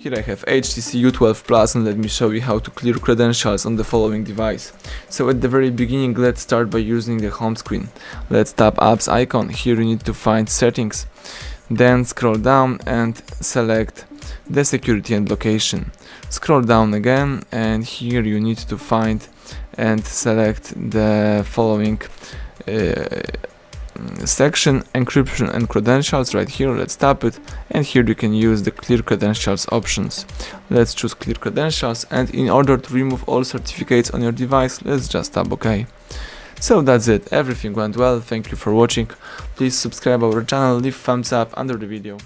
Here I have HTC U12 Plus, and let me show you how to clear credentials on the following device. So at the very beginning, let's start by using the home screen. Let's tap apps icon. Here you need to find settings. Then scroll down and select the security and location. Scroll down again, and here you need to find and select the following section, encryption and credentials. Right here, let's tap it, and here you can use the clear credentials options. Let's choose clear credentials, and in order to remove all certificates on your device, let's just tap OK. So that's it, everything went well. Thank you for watching. Please subscribe our channel, leave thumbs up under the video.